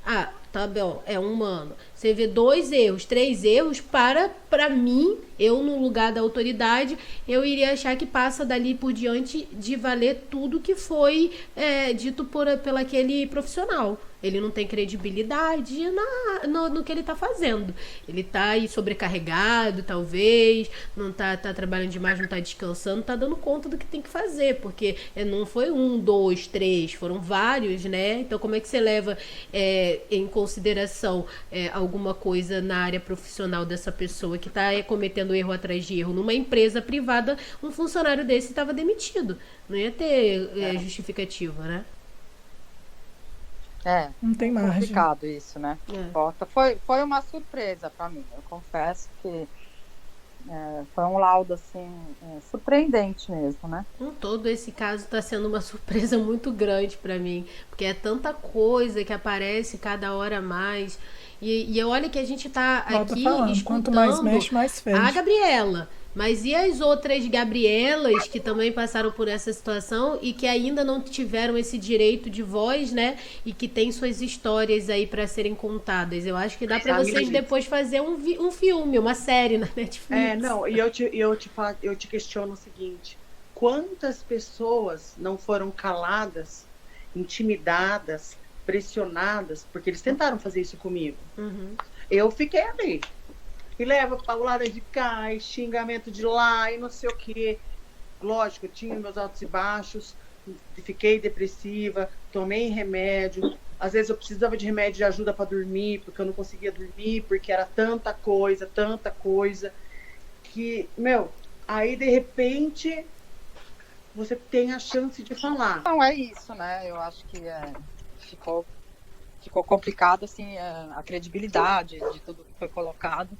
Ah, tá bom, é humano. Você vê 2 erros, 3 erros, para mim, eu no lugar da autoridade, eu iria achar que passa dali por diante de valer tudo que foi dito pelo aquele profissional. Ele não tem credibilidade no que ele tá fazendo. Ele tá aí sobrecarregado, talvez, não tá trabalhando demais, não tá descansando, tá dando conta do que tem que fazer, porque não foi 1, 2, 3, foram vários, né? Então, como é que você leva em consideração alguma coisa na área profissional dessa pessoa que tá cometendo erro atrás de erro? Numa empresa privada, um funcionário desse estava demitido. Não ia ter justificativa, né? É, Não tem margem. complicado isso, né? Foi uma surpresa para mim. Eu confesso que foi um laudo assim surpreendente mesmo, né? Todo esse caso está sendo uma surpresa muito grande para mim, porque é tanta coisa que aparece cada hora mais. E olha que a gente tá Volta aqui falando, quanto mais escutando mexe, mais fede. a Gabriela. Mas e as outras Gabrielas que também passaram por essa situação e que ainda não tiveram esse direito de voz, né? E que tem suas histórias aí para serem contadas. Eu acho que dá para vocês depois fazer um filme, uma série na Netflix. Não, e eu te questiono o seguinte: quantas pessoas não foram caladas, intimidadas, pressionadas, porque eles tentaram fazer isso comigo? Uhum. Eu fiquei ali. E leva paulada de cá, e xingamento de lá, e não sei o quê. Lógico, eu tinha meus altos e baixos, fiquei depressiva, tomei remédio. Às vezes eu precisava de remédio de ajuda para dormir, porque eu não conseguia dormir, porque era tanta coisa, que, aí de repente você tem a chance de falar. Não, é isso, né? Eu acho que ficou complicado, assim, a credibilidade de tudo que foi colocado,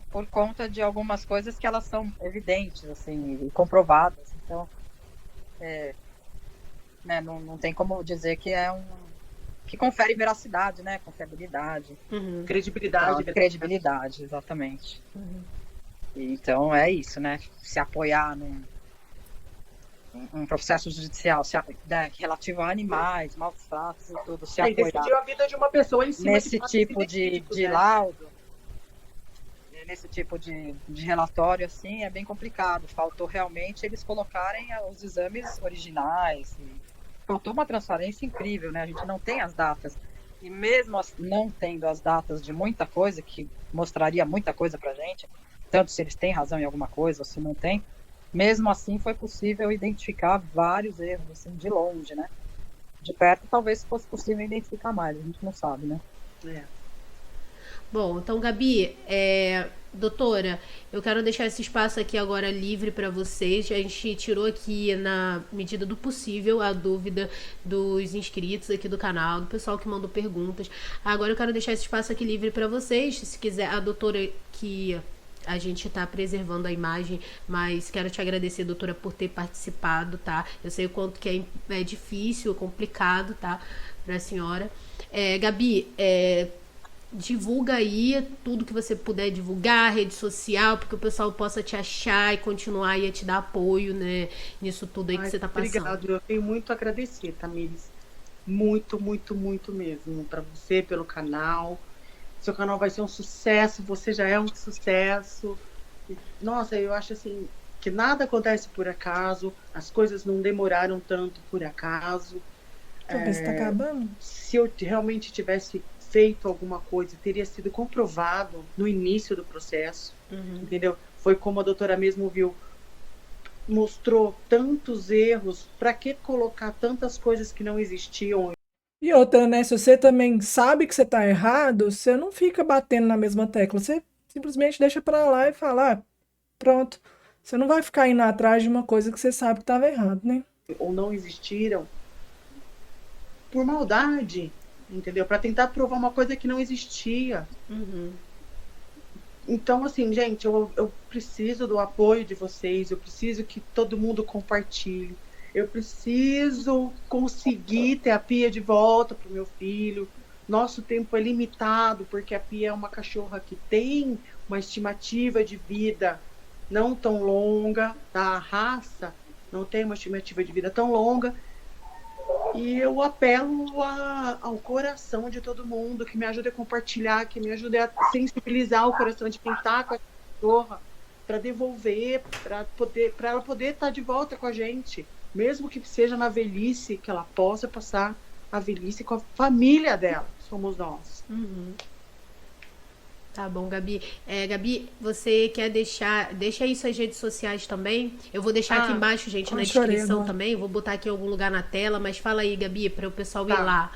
por conta de algumas coisas que elas são evidentes, assim, e comprovadas. Então, né, não tem como dizer que que confere veracidade, né? Confiabilidade. Uhum. Credibilidade, exatamente. Uhum. Então, é isso, né? Se apoiar num processo judicial relativo a animais, maus tratos e tudo, se apoiar decidiu a vida de uma pessoa em cima nesse tipo de laudo, nesse tipo de relatório, assim, é bem complicado. Faltou realmente eles colocarem os exames originais. Faltou uma transparência incrível, né? A gente não tem as datas. E mesmo não tendo as datas de muita coisa, que mostraria muita coisa pra gente, tanto se eles têm razão em alguma coisa ou se não tem, mesmo assim foi possível identificar vários erros, assim, de longe, né? De perto talvez fosse possível identificar mais, a gente não sabe, né? Bom, então, Gabi, doutora, eu quero deixar esse espaço aqui agora livre para vocês. A gente tirou aqui, na medida do possível, a dúvida dos inscritos aqui do canal, do pessoal que mandou perguntas. Agora eu quero deixar esse espaço aqui livre para vocês. Se quiser, a doutora que a gente tá preservando a imagem, mas quero te agradecer, doutora, por ter participado, tá? Eu sei o quanto que é difícil, complicado, tá? Pra senhora. Gabi, divulga aí tudo que você puder divulgar, rede social, porque o pessoal possa te achar e continuar aí a te dar apoio, né, nisso tudo aí que você tá passando. Obrigado, eu tenho muito a agradecer, Tamires. Muito, muito, muito mesmo. Para você, pelo canal. Seu canal vai ser um sucesso, você já é um sucesso. Nossa, eu acho assim que nada acontece por acaso, as coisas não demoraram tanto por acaso. Talvez está acabando. Se eu realmente tivesse feito alguma coisa, teria sido comprovado no início do processo, entendeu? Foi como a doutora mesmo viu, mostrou tantos erros, para que colocar tantas coisas que não existiam? E outra, né? Se você também sabe que você tá errado, você não fica batendo na mesma tecla. Você simplesmente deixa pra lá e fala, pronto. Você não vai ficar indo atrás de uma coisa que você sabe que estava errado, né? Ou não existiram por maldade, entendeu? Para tentar provar uma coisa que não existia. Então, assim, gente, eu preciso do apoio de vocês, eu preciso que todo mundo compartilhe. Eu preciso conseguir ter a Pia de volta para o meu filho. Nosso tempo é limitado, porque a Pia é uma cachorra que tem uma estimativa de vida não tão longa, tá? A raça não tem uma estimativa de vida tão longa. E eu apelo ao coração de todo mundo, que me ajude a compartilhar, que me ajude a sensibilizar o coração de quem está com a cachorra, para devolver, para ela poder estar de volta com a gente. Mesmo que seja na velhice, que ela possa passar a velhice com a família dela, somos nós. Tá bom, Gabi. Gabi, você quer deixa aí suas redes sociais também. Eu vou deixar aqui embaixo, gente, na descrição também. Eu vou botar aqui em algum lugar na tela, mas fala aí, Gabi, para o pessoal ir lá.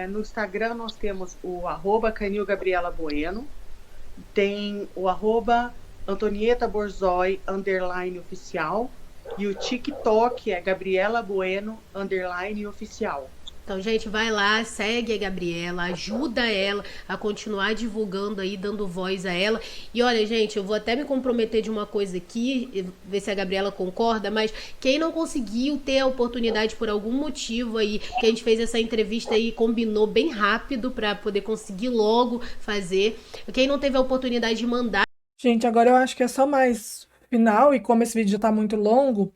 No Instagram nós temos o @CanilGabrielaBueno, tem o @AntonietaBorzoi _oficial, e o TikTok é Gabriela Bueno _oficial. Então, gente, vai lá, segue a Gabriela, ajuda ela a continuar divulgando aí, dando voz a ela. E olha, gente, eu vou até me comprometer de uma coisa aqui, ver se a Gabriela concorda, mas quem não conseguiu ter a oportunidade por algum motivo aí, que a gente fez essa entrevista aí, combinou bem rápido para poder conseguir logo fazer. Quem não teve a oportunidade de mandar. Gente, agora eu acho que é só mais final, e como esse vídeo já tá muito longo,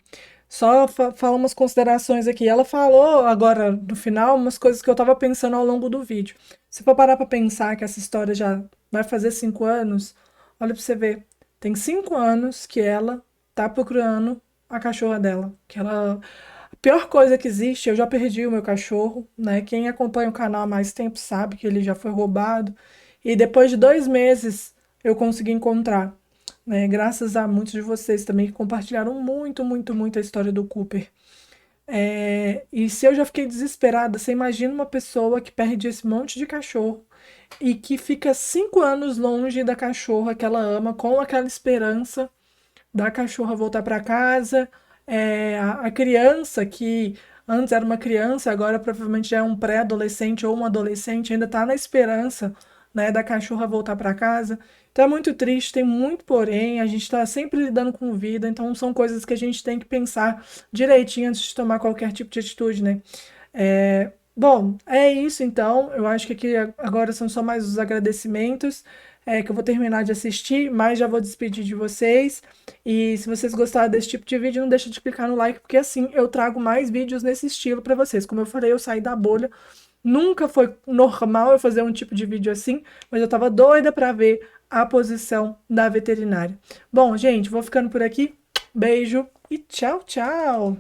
só falar umas considerações aqui. Ela falou agora no final umas coisas que eu tava pensando ao longo do vídeo. Se for parar pra pensar que essa história já vai fazer 5 anos, olha pra você ver. Tem 5 anos que ela tá procurando a cachorra dela. Que ela. A pior coisa que existe, eu já perdi o meu cachorro, né? Quem acompanha o canal há mais tempo sabe que ele já foi roubado. E depois de 2 meses eu consegui encontrar, né? Graças a muitos de vocês também que compartilharam muito, muito, muito a história do Cooper. E se eu já fiquei desesperada, você imagina uma pessoa que perde esse monte de cachorro e que fica 5 anos longe da cachorra que ela ama, com aquela esperança da cachorra voltar para casa. A criança que antes era uma criança, agora provavelmente já é um pré-adolescente ou um adolescente, ainda está na esperança, né, da cachorra voltar para casa. Então é muito triste, tem muito porém, a gente está sempre lidando com vida, então são coisas que a gente tem que pensar direitinho antes de tomar qualquer tipo de atitude, né? Bom, é isso então. Eu acho que aqui agora são só mais os agradecimentos, que eu vou terminar de assistir, mas já vou despedir de vocês. E se vocês gostaram desse tipo de vídeo, não deixa de clicar no like, porque assim eu trago mais vídeos nesse estilo para vocês. Como eu falei, eu saí da bolha. Nunca foi normal eu fazer um tipo de vídeo assim, mas eu tava doida para ver a posição da veterinária. Bom, gente, vou ficando por aqui. Beijo e tchau, tchau!